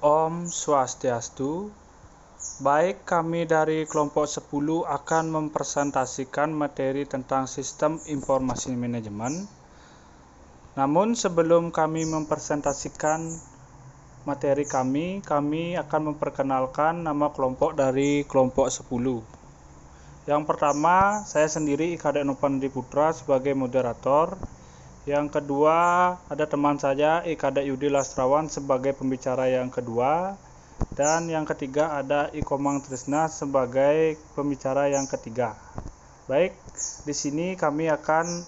Om Swastiastu. Baik, kami dari kelompok 10 akan mempresentasikan materi tentang sistem informasi manajemen. Namun sebelum kami mempresentasikan materi kami akan memperkenalkan nama kelompok dari kelompok 10. Yang pertama, saya sendiri Ika Dek Nopandri Putra sebagai moderator. Yang kedua, ada teman saya Ika Dek Yudi Lastrawan sebagai pembicara yang kedua. Dan yang ketiga ada Ikomang Trisna sebagai pembicara yang ketiga. Baik, di sini kami akan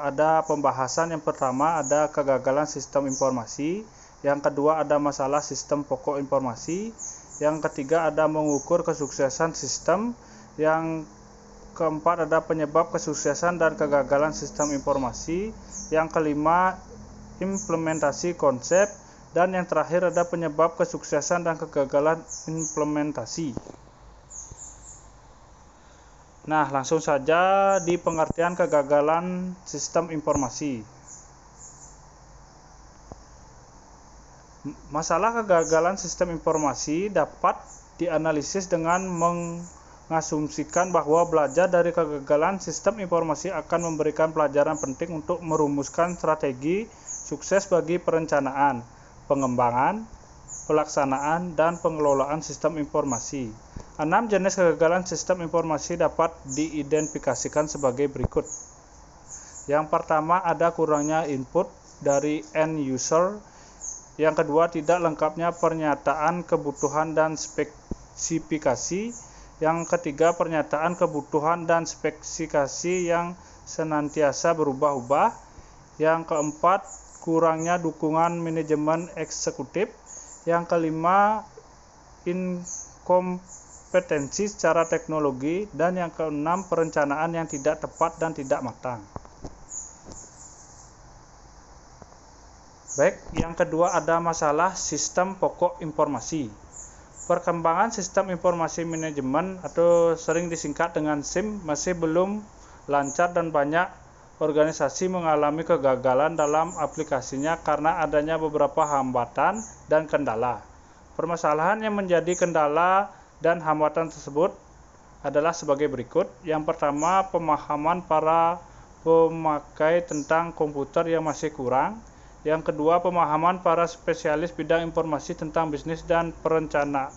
ada pembahasan. Yang pertama ada kegagalan sistem informasi. Yang kedua ada masalah sistem pokok informasi. Yang ketiga ada mengukur kesuksesan sistem. Yang keempat ada penyebab kesuksesan dan kegagalan sistem informasi. Yang kelima implementasi konsep. Dan yang terakhir ada penyebab kesuksesan dan kegagalan implementasi. Nah, langsung saja di pengertian kegagalan sistem informasi. Masalah kegagalan sistem informasi dapat dianalisis dengan mengasumsikan bahwa belajar dari kegagalan sistem informasi akan memberikan pelajaran penting untuk merumuskan strategi sukses bagi perencanaan, pengembangan, pelaksanaan, dan pengelolaan sistem informasi. 6 jenis kegagalan sistem informasi dapat diidentifikasikan sebagai berikut. Yang pertama ada kurangnya input dari end user. Yang kedua tidak lengkapnya pernyataan kebutuhan dan spesifikasi. Yang ketiga pernyataan kebutuhan dan spesifikasi yang senantiasa berubah-ubah. Yang keempat kurangnya dukungan manajemen eksekutif. Yang kelima inkompetensi secara teknologi. Dan yang keenam perencanaan yang tidak tepat dan tidak matang. Baik, yang kedua ada masalah sistem pokok informasi. Perkembangan sistem informasi manajemen atau sering disingkat dengan SIM masih belum lancar dan banyak organisasi mengalami kegagalan dalam aplikasinya karena adanya beberapa hambatan dan kendala. Permasalahan yang menjadi kendala dan hambatan tersebut adalah sebagai berikut. Yang pertama, pemahaman para pemakai tentang komputer yang masih kurang. Yang kedua, pemahaman para spesialis bidang informasi tentang bisnis dan perencanaan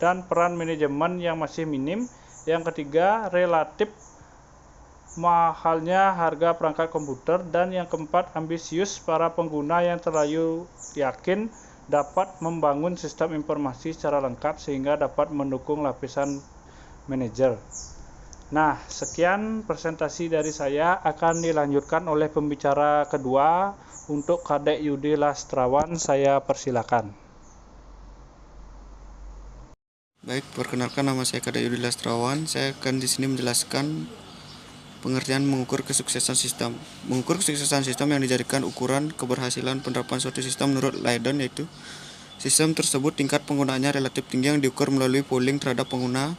dan peran manajemen yang masih minim. Yang ketiga, relatif mahalnya harga perangkat komputer. Dan yang keempat, ambisius para pengguna yang terlalu yakin dapat membangun sistem informasi secara lengkap sehingga dapat mendukung lapisan manajer. Nah, sekian presentasi dari saya, akan dilanjutkan oleh pembicara kedua. Untuk Kadek Yudi Lastrawan, saya persilakan. Baik, perkenalkan nama saya Kadek Yudi Lastrawan. Saya akan di sini menjelaskan pengertian mengukur kesuksesan sistem. Mengukur kesuksesan sistem yang dijadikan ukuran keberhasilan penerapan suatu sistem menurut Leiden, yaitu sistem tersebut tingkat penggunaannya relatif tinggi yang diukur melalui polling terhadap pengguna,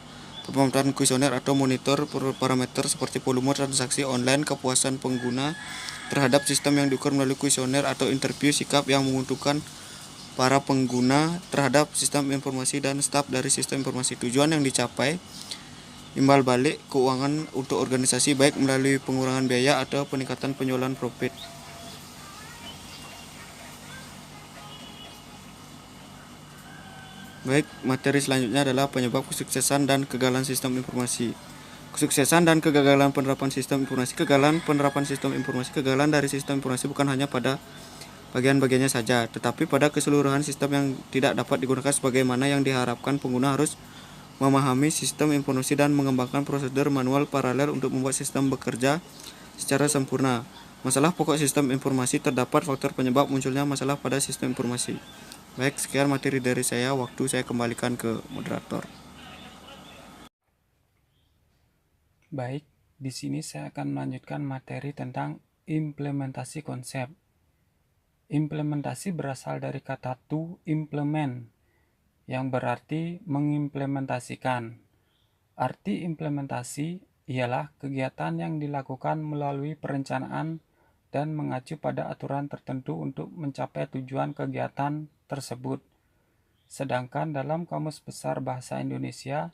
pemantauan kuesioner atau monitor parameter seperti volume transaksi online, kepuasan pengguna terhadap sistem yang diukur melalui kuesioner atau interview, sikap yang menguntungkan para pengguna terhadap sistem informasi dan staf dari sistem informasi. Tujuan yang dicapai imbal balik keuangan untuk organisasi baik melalui pengurangan biaya atau peningkatan penjualan profit. Baik, materi selanjutnya adalah penyebab kesuksesan dan kegagalan sistem informasi. Kesuksesan dan kegagalan penerapan sistem informasi. Kegagalan penerapan sistem informasi. Kegagalan dari sistem informasi bukan hanya pada bagian-bagiannya saja, tetapi pada keseluruhan sistem yang tidak dapat digunakan sebagaimana yang diharapkan. Pengguna harus memahami sistem informasi dan mengembangkan prosedur manual paralel untuk membuat sistem bekerja secara sempurna. Masalah pokok sistem informasi. Terdapat faktor penyebab munculnya masalah pada sistem informasi. Baik, sekian materi dari saya. Waktu saya kembalikan ke moderator. Baik, di sini saya akan melanjutkan materi tentang implementasi konsep. Implementasi berasal dari kata to implement, yang berarti mengimplementasikan. Arti implementasi ialah kegiatan yang dilakukan melalui perencanaan dan mengacu pada aturan tertentu untuk mencapai tujuan kegiatan tersebut. Sedangkan dalam Kamus Besar Bahasa Indonesia,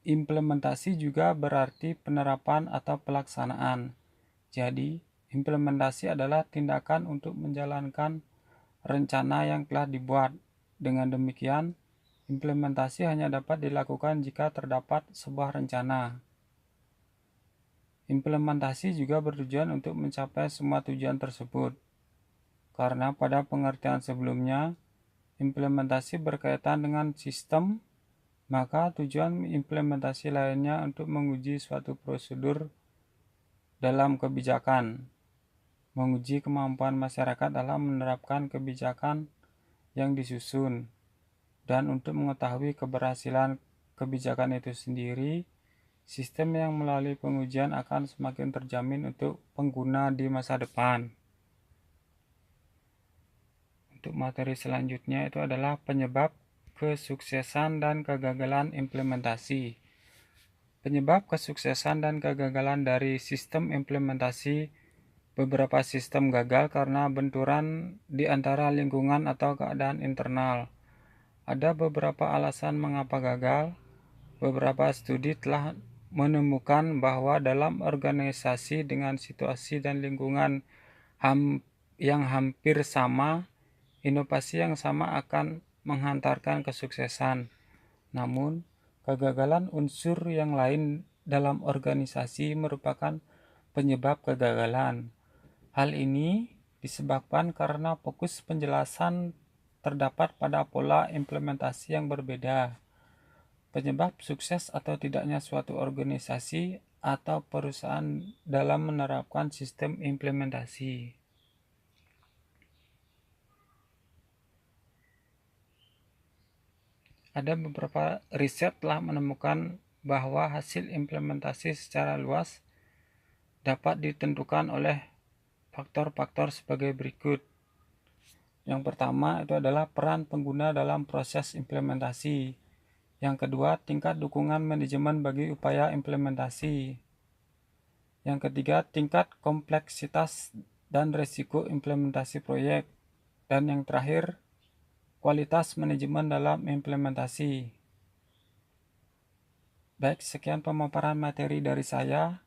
implementasi juga berarti penerapan atau pelaksanaan. Jadi, implementasi adalah tindakan untuk menjalankan rencana yang telah dibuat. Dengan demikian, implementasi hanya dapat dilakukan jika terdapat sebuah rencana. Implementasi juga bertujuan untuk mencapai semua tujuan tersebut. Karena pada pengertian sebelumnya, implementasi berkaitan dengan sistem, maka tujuan implementasi lainnya untuk menguji suatu prosedur dalam kebijakan, menguji kemampuan masyarakat dalam menerapkan kebijakan yang disusun, dan untuk mengetahui keberhasilan kebijakan itu sendiri, sistem yang melalui pengujian akan semakin terjamin untuk pengguna di masa depan. Untuk materi selanjutnya itu adalah penyebab kesuksesan dan kegagalan implementasi. Penyebab kesuksesan dan kegagalan dari sistem implementasi. Beberapa sistem gagal karena benturan di antara lingkungan atau keadaan internal. Ada beberapa alasan mengapa gagal. Beberapa studi telah menemukan bahwa dalam organisasi dengan situasi dan lingkungan yang hampir sama, inovasi yang sama akan menghantarkan kesuksesan. Namun, kegagalan unsur yang lain dalam organisasi merupakan penyebab kegagalan. Hal ini disebabkan karena fokus penjelasan terdapat pada pola implementasi yang berbeda. Penyebab sukses atau tidaknya suatu organisasi atau perusahaan dalam menerapkan sistem implementasi. Ada beberapa riset telah menemukan bahwa hasil implementasi secara luas dapat ditentukan oleh faktor-faktor sebagai berikut. Yang pertama itu adalah peran pengguna dalam proses implementasi. Yang kedua, tingkat dukungan manajemen bagi upaya implementasi. Yang ketiga, tingkat kompleksitas dan risiko implementasi proyek. Dan yang terakhir, kualitas manajemen dalam implementasi. Baik, sekian pemaparan materi dari saya.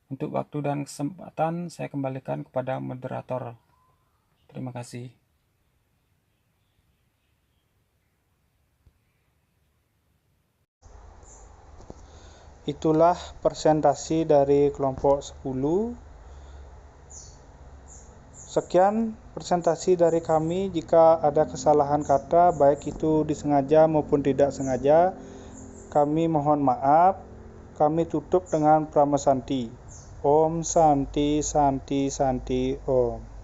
Untuk waktu dan kesempatan, saya kembalikan kepada moderator. Terima kasih. Itulah presentasi dari kelompok 10. Sekian presentasi dari kami. Jika ada kesalahan kata, baik itu disengaja maupun tidak sengaja, kami mohon maaf. Kami tutup dengan Prama Santi. Om Santi Santi Santi Om.